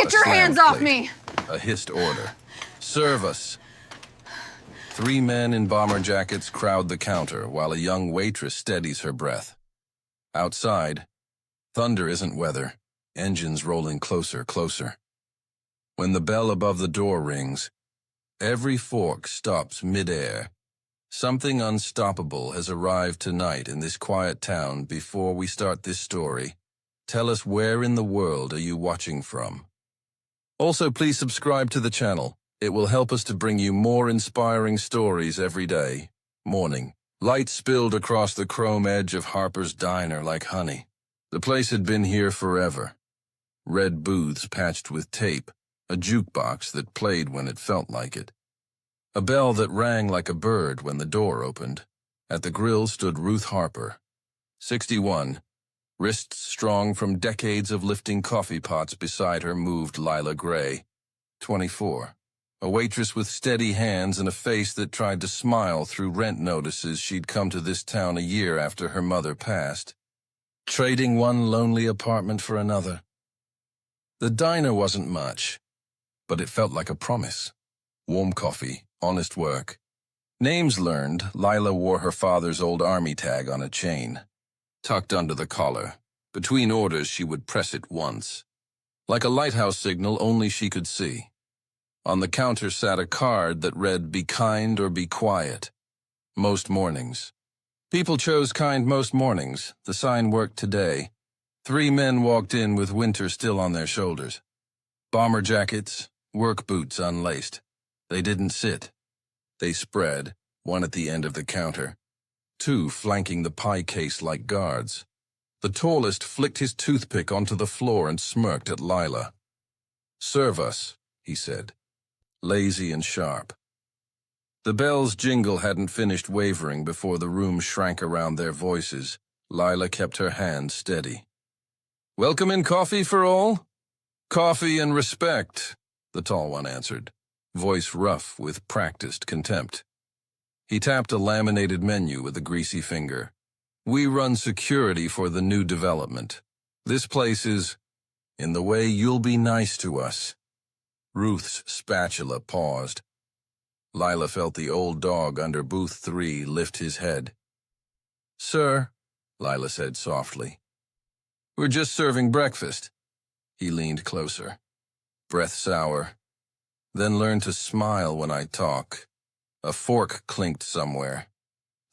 Get your hands off me! A hissed order. Serve us. 3 men in bomber jackets crowd the counter while a young waitress steadies her breath. Outside, thunder isn't weather, engines rolling closer, closer. When the bell above the door rings, every fork stops mid-air. Something unstoppable has arrived tonight in this quiet town. Before we start this story, tell us, where in the world are you watching from? Also, please subscribe to the channel. It will help us to bring you more inspiring stories every day. Morning. Light spilled across the chrome edge of Harper's diner like honey. The place had been here forever. Red booths patched with tape, a jukebox that played when it felt like it. A bell that rang like a bird when the door opened. At the grill stood Ruth Harper, 61. Wrists strong from decades of lifting coffee pots. Beside her moved Lila Gray, 24. A waitress with steady hands and a face that tried to smile through rent notices. She'd come to this town a year after her mother passed, trading one lonely apartment for another. The diner wasn't much, but it felt like a promise. Warm coffee, honest work. Names learned. Lila wore her father's old army tag on a chain, tucked under the collar. Between orders, she would press it once, like a lighthouse signal only she could see. On the counter sat a card that read, "Be kind or be quiet." Most mornings. People chose kind most mornings. The sign worked today. 3 men walked in with winter still on their shoulders. Bomber jackets, work boots unlaced. They didn't sit. They spread, one at the end of the counter, 2 flanking the pie case like guards. The tallest flicked his toothpick onto the floor and smirked at Lila. "Serve us," he said, lazy and sharp. The bell's jingle hadn't finished wavering before the room shrank around their voices. Lila kept her hand steady. "Welcome in coffee for all?" "Coffee and respect," the tall one answered, voice rough with practiced contempt. He tapped a laminated menu with a greasy finger. "We run security for the new development. This place is in the way. You'll be nice to us." Ruth's spatula paused. Lila felt the old dog under booth 3 lift his head. "Sir," Lila said softly, "we're just serving breakfast." He leaned closer, breath sour. "Then learn to smile when I talk." A fork clinked somewhere.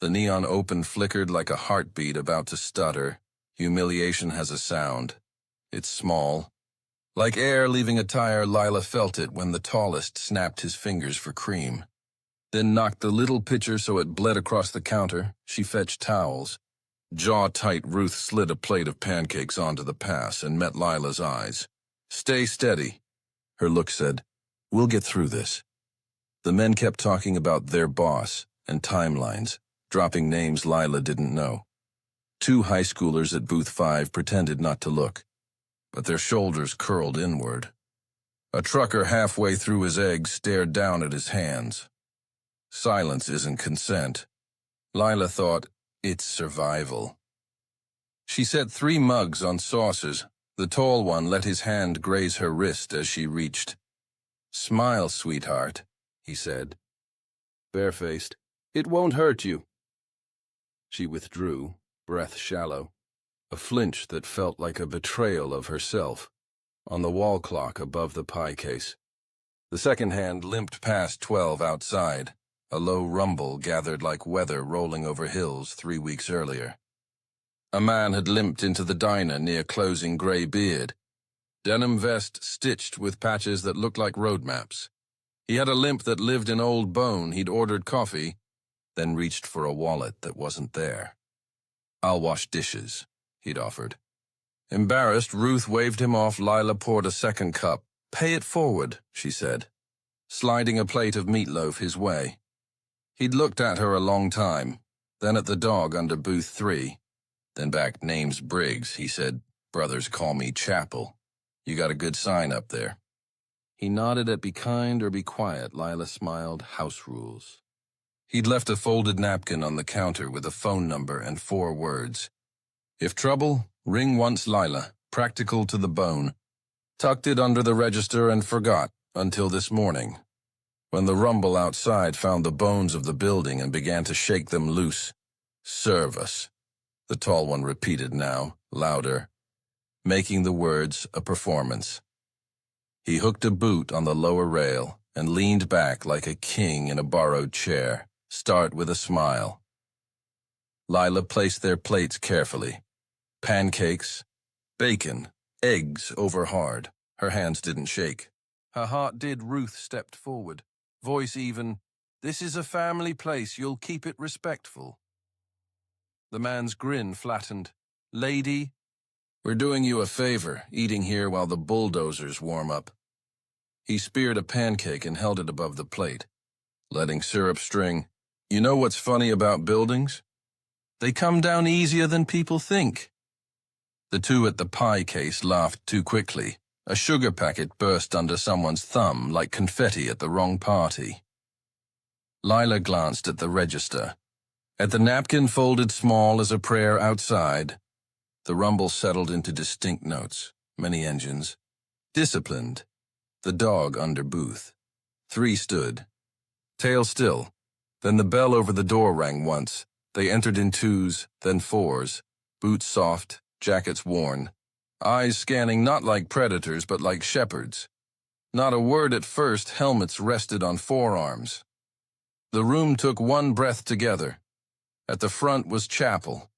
The neon open flickered like a heartbeat about to stutter. Humiliation has a sound. It's small. Like air leaving a tire. Lila felt it when the tallest snapped his fingers for cream, then knocked the little pitcher so it bled across the counter. She fetched towels. Jaw tight, Ruth slid a plate of pancakes onto the pass and met Lila's eyes. "Stay steady." Her look said, "We'll get through this." The men kept talking about their boss and timelines, dropping names Lila didn't know. 2 high schoolers at booth 5 pretended not to look, but their shoulders curled inward. A trucker halfway through his eggs stared down at his hands. Silence isn't consent. Lila thought, it's survival. She set 3 mugs on saucers. The tall one let his hand graze her wrist as she reached. "Smile, sweetheart," he said, barefaced. "It won't hurt you." She withdrew, breath shallow, a flinch that felt like a betrayal of herself. On the wall clock above the pie case, the second hand limped past 12 outside. A low rumble gathered like weather rolling over hills 3 weeks earlier. A man had limped into the diner near closing gray beard, denim vest stitched with patches that looked like road maps. He had a limp that lived in old bone. He'd ordered coffee, then reached for a wallet that wasn't there. "I'll wash dishes," he'd offered. Embarrassed, Ruth waved him off. Lila poured a second cup. "Pay it forward," she said, sliding a plate of meatloaf his way. He'd looked at her a long time, then at the dog under booth 3, then back. "Name's Briggs," he said. "Brothers call me Chapel. You got a good sign up there." He nodded at "Be kind or be quiet." Lila smiled. "House rules." He'd left a folded napkin on the counter with a phone number and 4 words. "If trouble, ring once, Lila." Practical to the bone. Tucked it under the register and forgot until this morning, when the rumble outside found the bones of the building and began to shake them loose. "Serve us," the tall one repeated now, louder, making the words a performance. He hooked a boot on the lower rail and leaned back like a king in a borrowed chair. "Start with a smile." Lila placed their plates carefully. Pancakes, bacon, eggs over hard. Her hands didn't shake. Her heart did. Ruth stepped forward, voice even. "This is a family place. You'll keep it respectful." The man's grin flattened. "Lady, we're doing you a favor, eating here while the bulldozers warm up." He speared a pancake and held it above the plate, letting syrup string. "You know what's funny about buildings? They come down easier than people think." The two at the pie case laughed too quickly. A sugar packet burst under someone's thumb like confetti at the wrong party. Lila glanced at the register. At the napkin folded small as a prayer outside, the rumble settled into distinct notes. Many engines. Disciplined. The dog under booth. 3 stood. Tail still. Then the bell over the door rang once. They entered in 2s, then 4s. Boots soft, jackets worn. Eyes scanning not like predators but like shepherds. Not a word at first. Helmets rested on forearms. The room took one breath together. At the front was Chapel,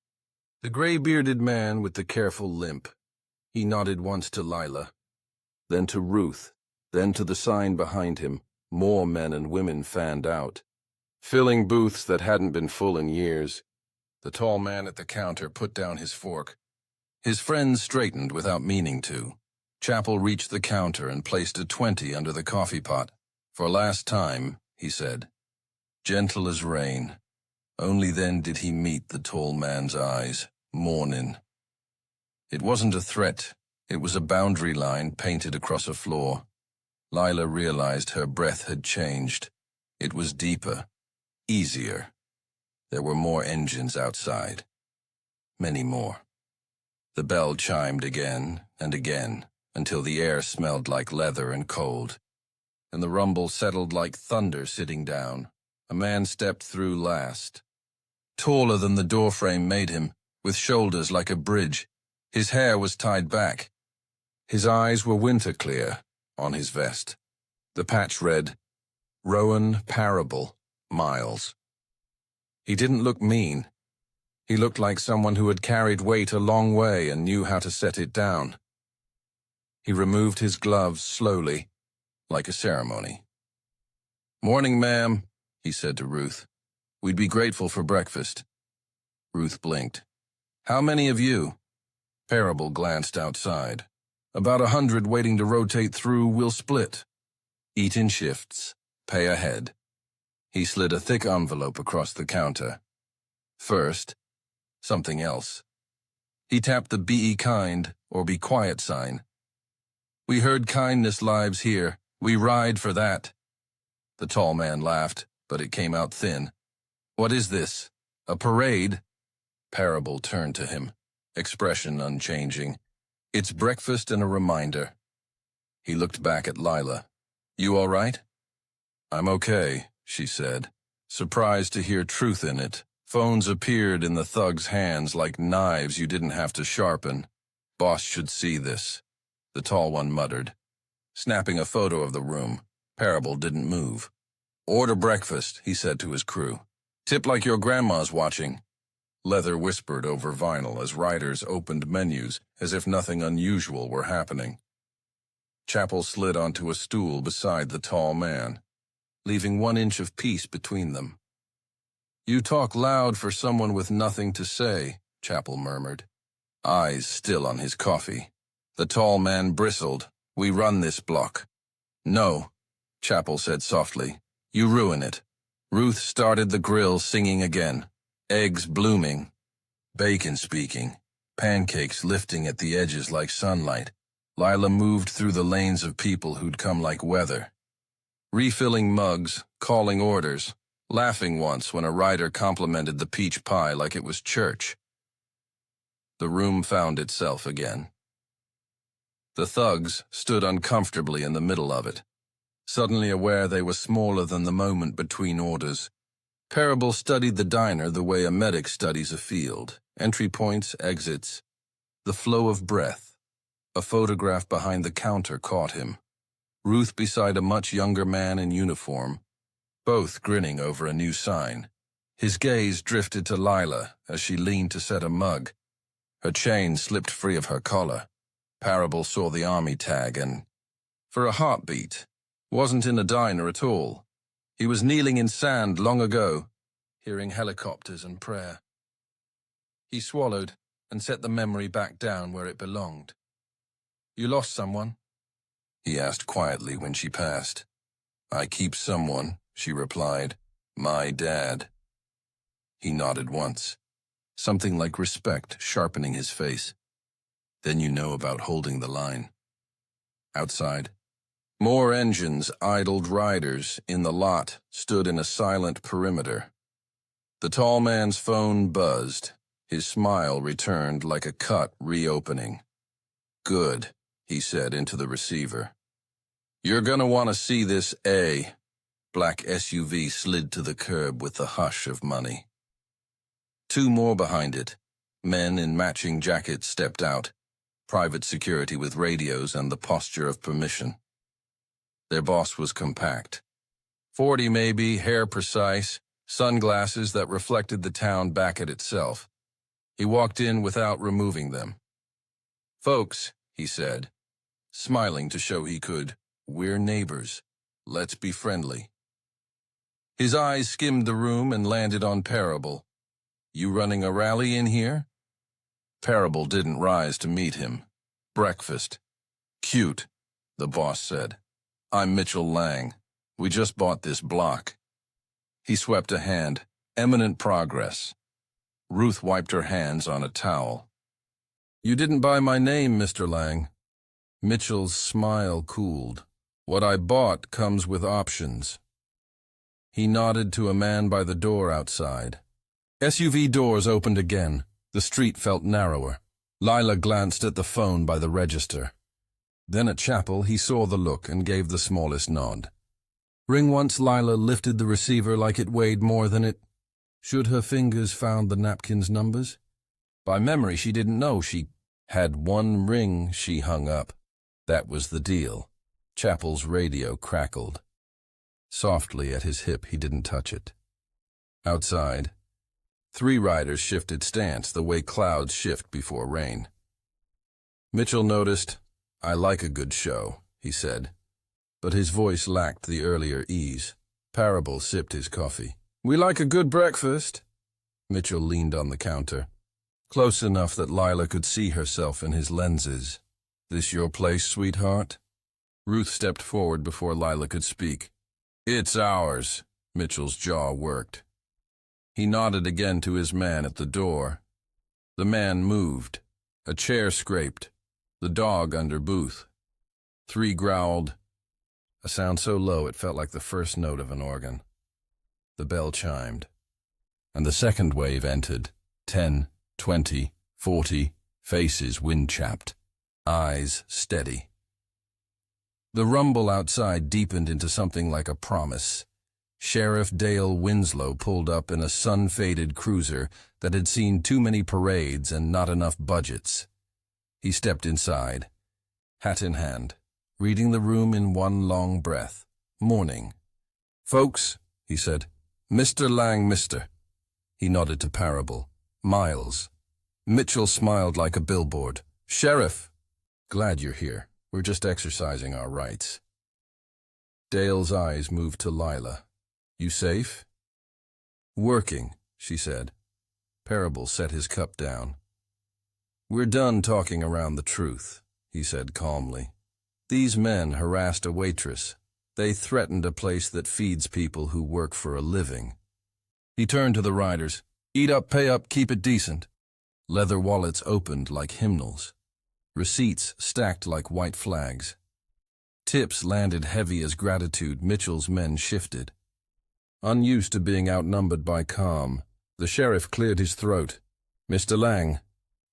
the gray-bearded man with the careful limp. He nodded once to Lila, then to Ruth, then to the sign behind him. More men and women fanned out, filling booths that hadn't been full in years. The tall man at the counter put down his fork. His friends straightened without meaning to. Chapel reached the counter and placed a 20 under the coffee pot. "For last time," he said, gentle as rain. Only then did he meet the tall man's eyes, mourning. It wasn't a threat. It was a boundary line painted across a floor. Lila realized her breath had changed. It was deeper, easier. There were more engines outside. Many more. The bell chimed again and again, until the air smelled like leather and cold, and the rumble settled like thunder sitting down. A man stepped through last. Taller than the doorframe made him, with shoulders like a bridge. His hair was tied back. His eyes were winter clear on his vest. The patch read, "Rowan Parable, Miles." He didn't look mean. He looked like someone who had carried weight a long way and knew how to set it down. He removed his gloves slowly, like a ceremony. "Morning, ma'am," he said to Ruth. "We'd be grateful for breakfast." Ruth blinked. "How many of you?" Parable glanced outside. "About 100 waiting to rotate through. We'll split. Eat in shifts. Pay ahead." He slid a thick envelope across the counter. First, something else. He tapped the "Be kind" or "Be quiet" sign. "We heard kindness lives here. We ride for that." The tall man laughed, but it came out thin. "What is this? A parade?" Parable turned to him, expression unchanging. "It's breakfast and a reminder." He looked back at Lila. "You all right?" "I'm okay," she said, surprised to hear truth in it. Phones appeared in the thug's hands like knives you didn't have to sharpen. "Boss should see this," the tall one muttered, snapping a photo of the room. Parable didn't move. "Order breakfast," he said to his crew. "Tip like your grandma's watching." Leather whispered over vinyl as riders opened menus as if nothing unusual were happening. Chapel slid onto a stool beside the tall man, leaving 1 inch of peace between them. "You talk loud for someone with nothing to say," Chapel murmured, eyes still on his coffee. The tall man bristled. "We run this block." "No," Chapel said softly. "You ruin it." Ruth started the grill, singing again. Eggs blooming, bacon speaking, pancakes lifting at the edges like sunlight. Lila moved through the lanes of people who'd come like weather, refilling mugs, calling orders, laughing once when a rider complimented the peach pie like it was church. The room found itself again. The thugs stood uncomfortably in the middle of it, suddenly aware they were smaller than the moment between orders. Parable studied the diner the way a medic studies a field. Entry points, exits, the flow of breath. A photograph behind the counter caught him. Ruth beside a much younger man in uniform, both grinning over a new sign. His gaze drifted to Lila as she leaned to set a mug. Her chain slipped free of her collar. Parable saw the army tag and, for a heartbeat, wasn't in a diner at all. He was kneeling in sand long ago, hearing helicopters and prayer. He swallowed and set the memory back down where it belonged. "You lost someone?" he asked quietly when she passed. "I keep someone," she replied. "My dad." He nodded once, something like respect sharpening his face. "Then you know about holding the line." Outside, more engines, idled riders in the lot stood in a silent perimeter. The tall man's phone buzzed. His smile returned like a cut reopening. "Good," he said into the receiver. "You're gonna want to see this A." Black SUV slid to the curb with the hush of money. Two more behind it. Men in matching jackets stepped out. Private security with radios and the posture of permission. Their boss was compact. 40 maybe, hair precise, sunglasses that reflected the town back at itself. He walked in without removing them. "Folks," he said, smiling to show he could, "we're neighbors. Let's be friendly." His eyes skimmed the room and landed on Parable. "You running a rally in here?" Parable didn't rise to meet him. "Breakfast." "Cute," the boss said. "I'm Mitchell Lang. We just bought this block." He swept a hand. "Eminent progress." Ruth wiped her hands on a towel. "You didn't buy my name, Mr. Lang." Mitchell's smile cooled. "What I bought comes with options." He nodded to a man by the door outside. SUV doors opened again. The street felt narrower. Lila glanced at the phone by the register. Then at Chapel he saw the look and gave the smallest nod. Ring once Lila lifted the receiver like it weighed more than it. Should her fingers found the napkin's numbers? By memory she didn't know she had one ring she hung up. That was the deal. Chapel's radio crackled. Softly at his hip he didn't touch it. Outside, 3 riders shifted stance the way clouds shift before rain. Mitchell noticed, "I like a good show," he said, but his voice lacked the earlier ease. Parable sipped his coffee. "We like a good breakfast." Mitchell leaned on the counter, close enough that Lila could see herself in his lenses. "This your place, sweetheart?" Ruth stepped forward before Lila could speak. "It's ours." Mitchell's jaw worked. He nodded again to his man at the door. The man moved. A chair scraped. The dog under Booth. 3 growled. A sound so low it felt like the first note of an organ. The bell chimed. And the second wave entered. 10, 20, 40, faces wind-chapped. Eyes steady. The rumble outside deepened into something like a promise. Sheriff Dale Winslow pulled up in a sun-faded cruiser that had seen too many parades and not enough budgets. He stepped inside, hat in hand, reading the room in one long breath. Morning. "Folks," he said. "Mr. Lang, mister." He nodded to Parable. "Miles." Mitchell smiled like a billboard. "Sheriff." "Glad you're here. We're just exercising our rights." Dale's eyes moved to Lila. "You safe?" "Working," she said. Parable set his cup down. "We're done talking around the truth," he said calmly. "These men harassed a waitress. They threatened a place that feeds people who work for a living." He turned to the riders. "Eat up, pay up, keep it decent." Leather wallets opened like hymnals. Receipts stacked like white flags. Tips landed heavy as gratitude. Mitchell's men shifted. Unused to being outnumbered by calm, the sheriff cleared his throat. "Mr. Lang,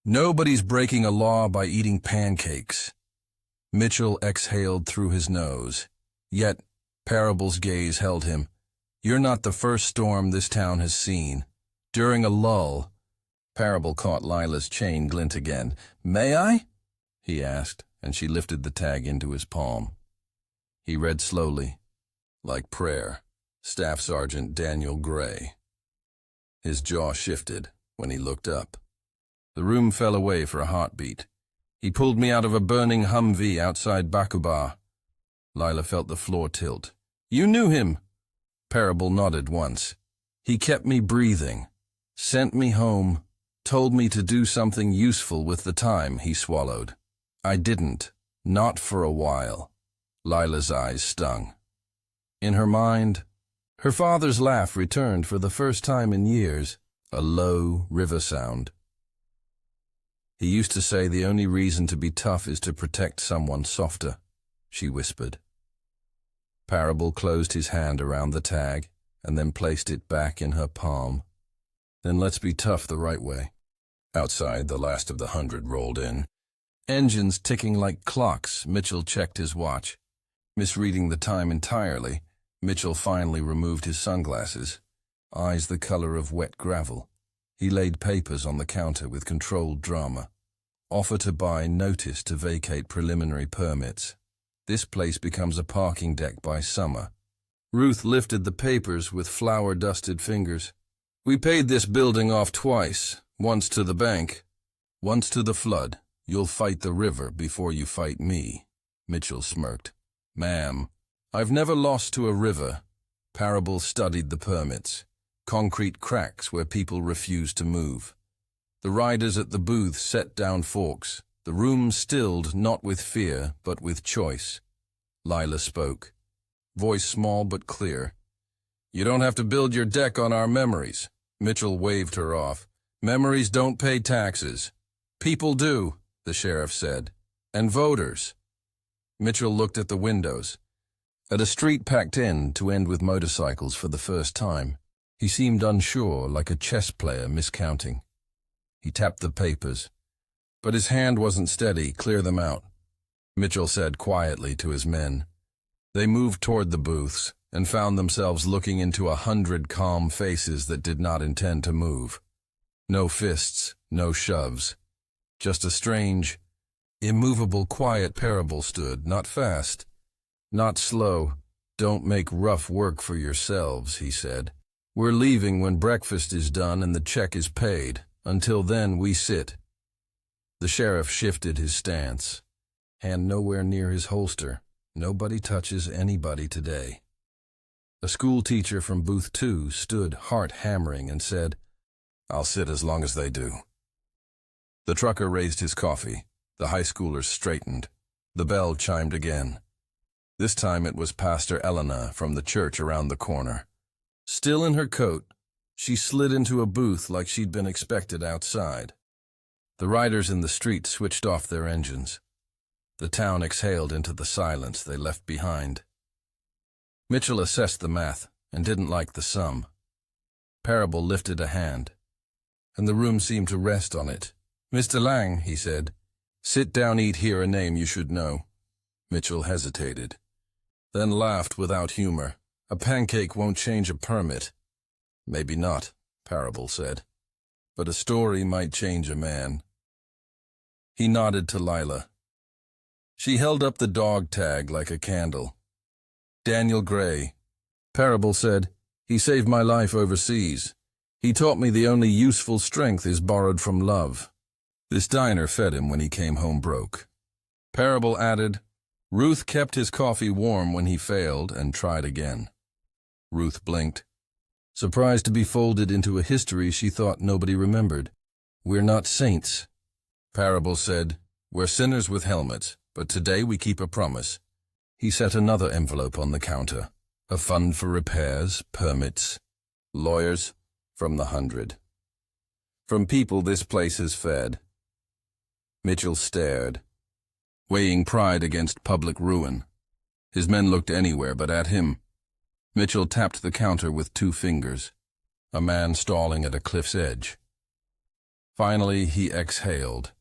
nobody's breaking a law by eating pancakes." Mitchell exhaled through his nose. Yet, Parable's gaze held him. You're not the first storm this town has seen. During a lull, Parable caught Lila's chain glint again. May I? He asked, and she lifted the tag into his palm. He read slowly, like prayer, Staff Sergeant Daniel Gray. His jaw shifted when he looked up. The room fell away for a heartbeat. He pulled me out of a burning Humvee outside Bakuba. Lila felt the floor tilt. You knew him? Parable nodded once. He kept me breathing, sent me home, told me to do something useful with the time, he swallowed. I didn't, not for a while. Lila's eyes stung. In her mind, her father's laugh returned for the first time in years, a low river sound. He used to say the only reason to be tough is to protect someone softer, she whispered. Parable closed his hand around the tag and then placed it back in her palm. Then let's be tough the right way. Outside, the last of the 100 rolled in. Engines ticking like clocks, Mitchell checked his watch. Misreading the time entirely, Mitchell finally removed his sunglasses, eyes the color of wet gravel. He laid papers on the counter with controlled drama. Offer to buy, notice to vacate preliminary permits. This place becomes a parking deck by summer. Ruth lifted the papers with flour-dusted fingers. We paid this building off twice, once to the bank, once to the flood. You'll fight the river before you fight me. Mitchell smirked. Ma'am, I've never lost to a river. Parable studied the permits. Concrete cracks where people refused to move. The riders at the booth set down forks. The room stilled not with fear, but with choice. Lila spoke. Voice small but clear. You don't have to build your deck on our memories. Mitchell waved her off. Memories don't pay taxes. People do, the sheriff said. And voters. Mitchell looked at the windows. At a street packed in to end with motorcycles for the first time, he seemed unsure, like a chess player miscounting. He tapped the papers. But his hand wasn't steady. Clear them out, Mitchell said quietly to his men. They moved toward the booths and found themselves looking into 100 calm faces that did not intend to move. No fists, no shoves. Just a strange, immovable, quiet Parable stood, not fast, not slow. Don't make rough work for yourselves, he said. We're leaving when breakfast is done and the check is paid. Until then, we sit. The sheriff shifted his stance, hand nowhere near his holster. Nobody touches anybody today. A school teacher from booth 2 stood, heart hammering, and said, I'll sit as long as they do. The trucker raised his coffee. The high schoolers straightened. The bell chimed again. This time it was Pastor Elena from the church around the corner. Still in her coat, she slid into a booth like she'd been expected outside. The riders in the street switched off their engines. The town exhaled into the silence they left behind. Mitchell assessed the math and didn't like the sum. Parable lifted a hand, and the room seemed to rest on it. Mr. Lang, he said, sit down, eat here, a name you should know. Mitchell hesitated, then laughed without humor. A pancake won't change a permit. Maybe not, Parable said, but a story might change a man. He nodded to Lila. She held up the dog tag like a candle. Daniel Gray. Parable said, he saved my life overseas. He taught me the only useful strength is borrowed from love. This diner fed him when he came home broke. Parable added, Ruth kept his coffee warm when he failed and tried again. Ruth blinked, surprised to be folded into a history she thought nobody remembered. We're not saints. Parable said, we're sinners with helmets, but today we keep a promise. He set another envelope on the counter, a fund for repairs, permits, lawyers, from the 100. From people this place has fed. Mitchell stared, weighing pride against public ruin. His men looked anywhere but at him. Mitchell tapped the counter with 2 fingers, a man stalling at a cliff's edge. Finally, he exhaled.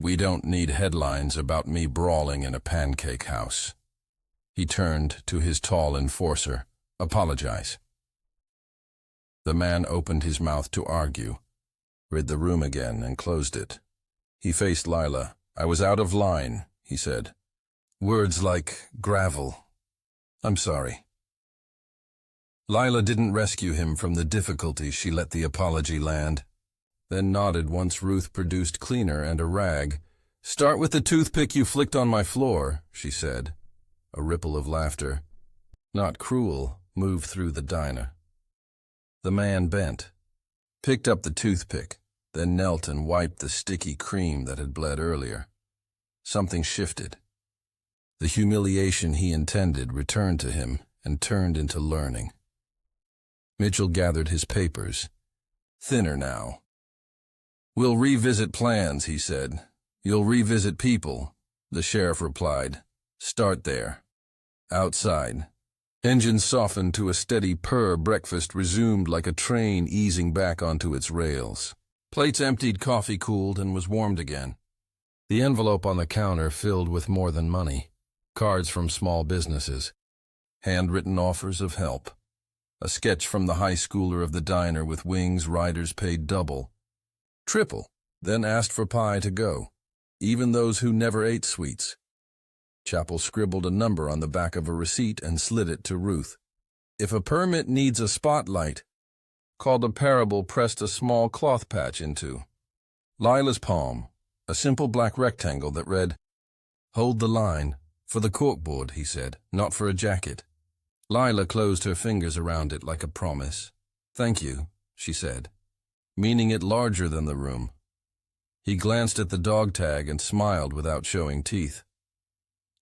We don't need headlines about me brawling in a pancake house. He turned to his tall enforcer. Apologize. The man opened his mouth to argue, read the room again, and closed it. He faced Lila. I was out of line, he said. Words like gravel. I'm sorry. Lila didn't rescue him from the difficulty. She let the apology land, then nodded once Ruth produced cleaner and a rag. Start with the toothpick you flicked on my floor, she said. A ripple of laughter, not cruel, moved through the diner. The man bent, picked up the toothpick, then knelt and wiped the sticky cream that had bled earlier. Something shifted. The humiliation he intended returned to him and turned into learning. Mitchell gathered his papers, thinner now. We'll revisit plans, he said. You'll revisit people, the sheriff replied. Start there. Outside. Engines softened to a steady purr. Breakfast resumed like a train easing back onto its rails. Plates emptied, coffee cooled, and was warmed again. The envelope on the counter filled with more than money. Cards from small businesses. Handwritten offers of help. A sketch from the high schooler of the diner with wings riders paid double. Triple, then asked for pie to go. Even those who never ate sweets. Chapel scribbled a number on the back of a receipt and slid it to Ruth. If a permit needs a spotlight, called a parable pressed a small cloth patch into Lila's palm, a simple black rectangle that read, Hold the line, for the corkboard, he said, not for a jacket. Lila closed her fingers around it like a promise. Thank you, she said, meaning it larger than the room. He glanced at the dog tag and smiled without showing teeth.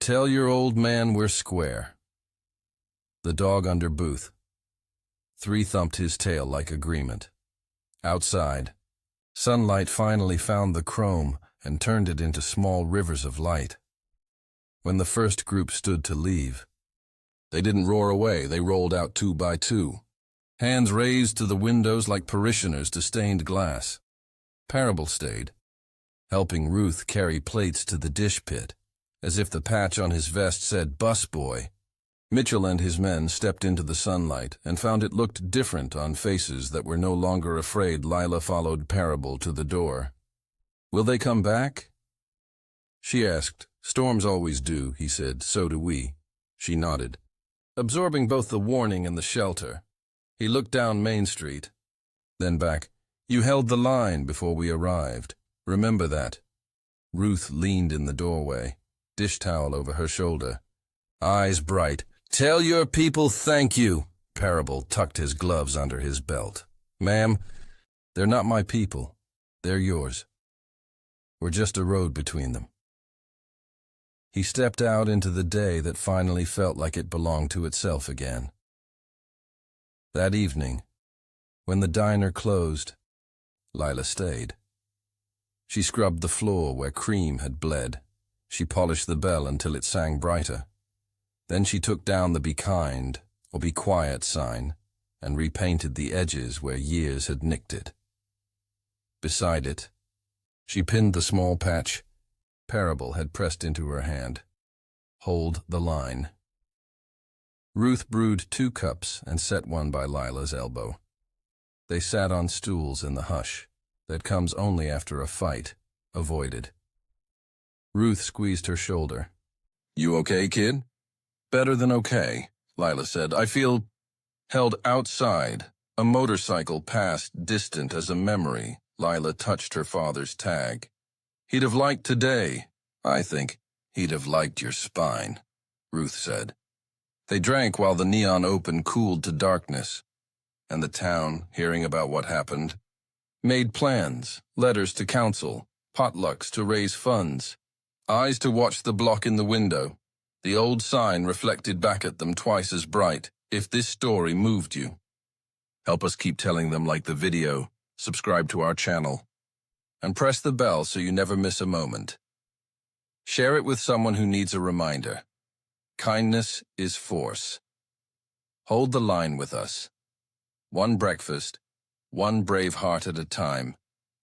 Tell your old man we're square. The dog under booth. 3 thumped his tail like agreement. Outside, sunlight finally found the chrome and turned it into small rivers of light. When the first group stood to leave, they didn't roar away, they rolled out 2 by 2. Hands raised to the windows like parishioners to stained glass. Parable stayed, helping Ruth carry plates to the dish pit, as if the patch on his vest said busboy. Mitchell and his men stepped into the sunlight and found it looked different on faces that were no longer afraid. Lila followed Parable to the door. Will they come back? She asked. Storms always do, he said. So do we. She nodded, absorbing both the warning and the shelter. He looked down Main Street, then back. You held the line before we arrived. Remember that. Ruth leaned in the doorway, dish towel over her shoulder, eyes bright. Tell your people thank you. Parable tucked his gloves under his belt. Ma'am, they're not my people. They're yours. We're just a road between them. He stepped out into the day that finally felt like it belonged to itself again. That evening, when the diner closed, Lila stayed. She scrubbed the floor where cream had bled. She polished the bell until it sang brighter. Then she took down the Be Kind or Be Quiet sign and repainted the edges where years had nicked it. Beside it, she pinned the small patch Parable had pressed into her hand. Hold the line. Ruth brewed 2 cups and set one by Lila's elbow. They sat on stools in the hush that comes only after a fight, avoided. Ruth squeezed her shoulder. You okay, kid? Better than okay, Lila said. I feel held outside. A motorcycle passed, distant as a memory. Lila touched her father's tag. He'd have liked today. I think he'd have liked your spine, Ruth said. They drank while the neon open cooled to darkness, and the town, hearing about what happened, made plans, letters to council, potlucks to raise funds, eyes to watch the block in the window. The old sign reflected back at them twice as bright. If this story moved you, help us keep telling them like the video, subscribe to our channel, and press the bell so you never miss a moment. Share it with someone who needs a reminder. Kindness is force. Hold the line with us. One breakfast, one brave heart at a time.